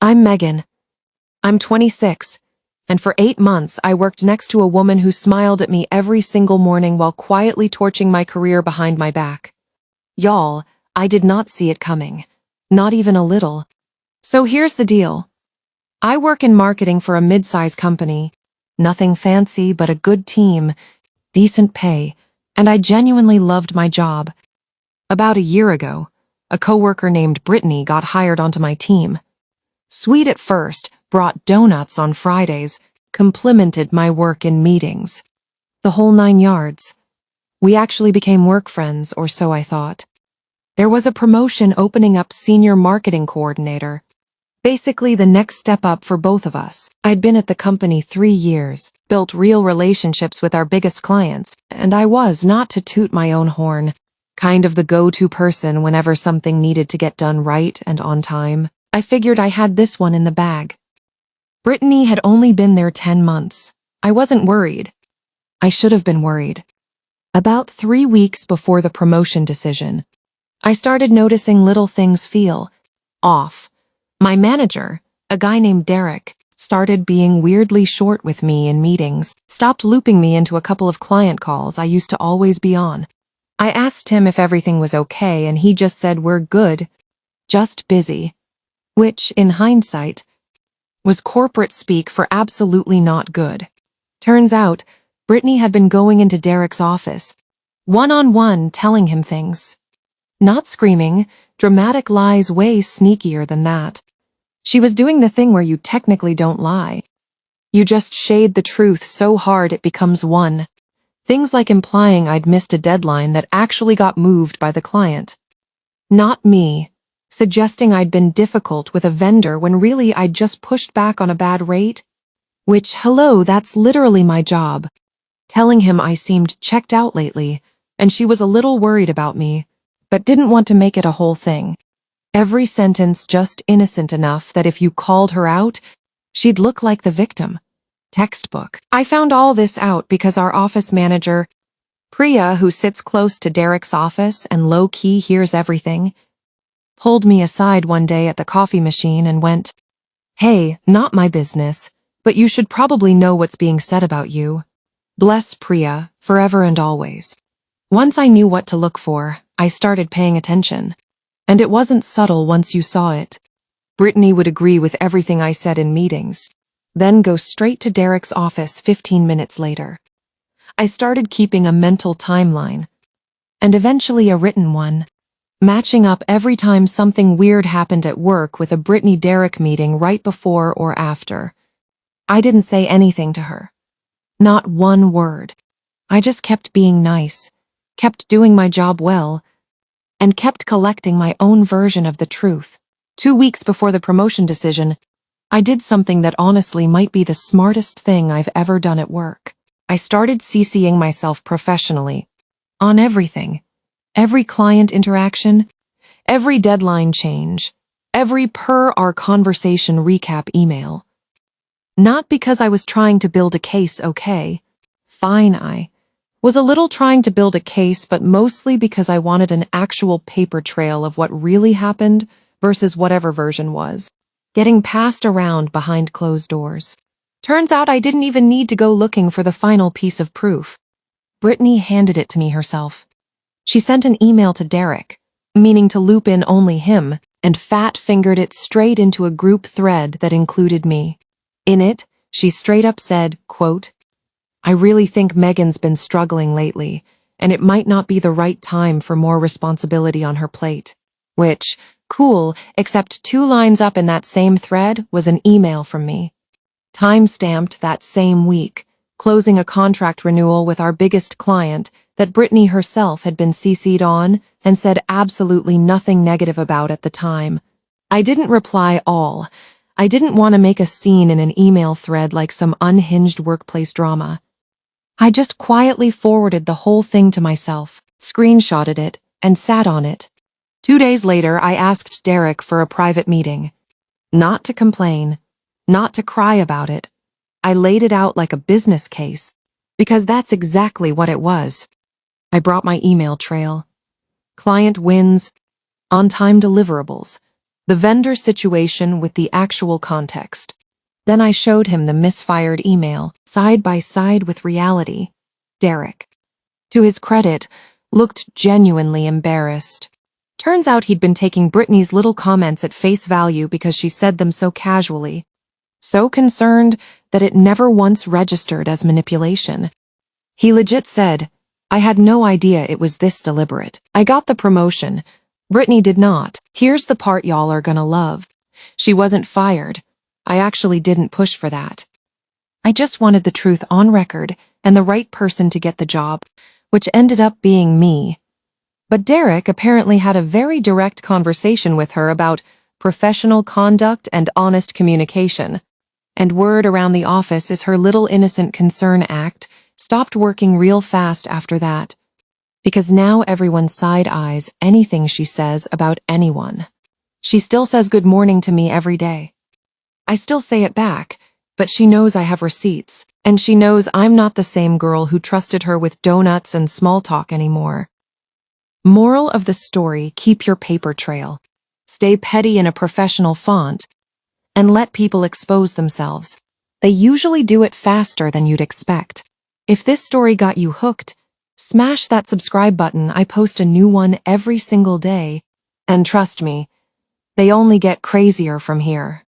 I'm Megan. I'm 26, and for 8 months I worked next to a woman who smiled at me every single morning while quietly torching my career behind my back. Y'all, I did not see it coming. Not even a little. So here's the deal. I work in marketing for a mid-size company. Nothing fancy, but a good team, decent pay, and I genuinely loved my job. About a year ago, a coworker named Brittany got hired onto my team. Sweet at first, brought donuts on Fridays, complimented my work in meetings. The whole 9 yards. We actually became work friends, or so I thought. There was a promotion opening up senior marketing coordinator. Basically the next step up for both of us. I'd been at the company 3 years, built real relationships with our biggest clients, and I was, not to toot my own horn, kind of the go-to person whenever something needed to get done right and on time. I figured I had this one in the bag. Brittany had only been there 10 months. I wasn't worried. I should have been worried. About 3 weeks before the promotion decision, I started noticing little things feel off. My manager, a guy named Derek, started being weirdly short with me in meetings, stopped looping me into a couple of client calls I used to always be on. I asked him if everything was okay, and he just said we're good, just busy. Which, in hindsight, was corporate speak for absolutely not good. Turns out, Brittany had been going into Derek's office, one-on-one telling him things. Not screaming, dramatic lies way sneakier than that. She was doing the thing where you technically don't lie. You just shade the truth so hard it becomes one. Things like implying I'd missed a deadline that actually got moved by the client. Not me. Suggesting I'd been difficult with a vendor when really I'd just pushed back on a bad rate. Which, hello, that's literally my job. Telling him I seemed checked out lately, and she was a little worried about me, but didn't want to make it a whole thing. Every sentence just innocent enough that if you called her out, she'd look like the victim. Textbook. I found all this out because our office manager, Priya, who sits close to Derek's office and low-key hears everything, pulled me aside one day at the coffee machine and went, "Hey, not my business, but you should probably know what's being said about you. Bless Priya, forever and always." Once I knew what to look for, I started paying attention. And it wasn't subtle once you saw it. Brittany would agree with everything I said in meetings, then go straight to Derek's office 15 minutes later. I started keeping a mental timeline, and eventually a written one, matching up every time something weird happened at work with a Brittany-Derek meeting right before or after. I didn't say anything to her. Not one word. I just kept being nice, kept doing my job well, and kept collecting my own version of the truth. 2 weeks before the promotion decision, I did something that honestly might be the smartest thing I've ever done at work. I started CCing myself professionally on everything. Every client interaction, every deadline change, every per our conversation recap email. Not because I was trying to build a case, okay? Fine, I was a little trying to build a case, but mostly because I wanted an actual paper trail of what really happened versus whatever version was getting passed around behind closed doors. Turns out I didn't even need to go looking for the final piece of proof. Brittany handed it to me herself. She sent an email to Derek, meaning to loop in only him, and fat-fingered it straight into a group thread that included me. In it, she straight up said, quote, "I really think Megan's been struggling lately, and it might not be the right time for more responsibility on her plate." Which, cool, except 2 lines up in that same thread was an email from me. Time-stamped that same week, closing a contract renewal with our biggest client that Brittany herself had been CC'd on and said absolutely nothing negative about at the time. I didn't reply all. I didn't want to make a scene in an email thread like some unhinged workplace drama. I just quietly forwarded the whole thing to myself, screenshotted it, and sat on it. 2 days later, I asked Derek for a private meeting. Not to complain, not to cry about it. I laid it out like a business case, because that's exactly what it was. I brought my email trail. Client wins, on-time deliverables, the vendor situation with the actual context. Then I showed him the misfired email, side by side with reality. Derek, to his credit, looked genuinely embarrassed. Turns out he'd been taking Brittany's little comments at face value because she said them so casually. So concerned that it never once registered as manipulation. He legit said, "I had no idea it was this deliberate. I got the promotion. Brittany did not. Here's the part y'all are gonna love. She wasn't fired. I actually didn't push for that. I just wanted the truth on record and the right person to get the job, which ended up being me." But Derek apparently had a very direct conversation with her about professional conduct and honest communication. And word around the office is her little innocent concern act stopped working real fast after that. Because now everyone side-eyes anything she says about anyone. She still says good morning to me every day. I still say it back, but she knows I have receipts, and she knows I'm not the same girl who trusted her with donuts and small talk anymore. Moral of the story, keep your paper trail. Stay petty in a professional font, and let people expose themselves. They usually do it faster than you'd expect. If this story got you hooked, smash that subscribe button. I post a new one every single day. And trust me, they only get crazier from here.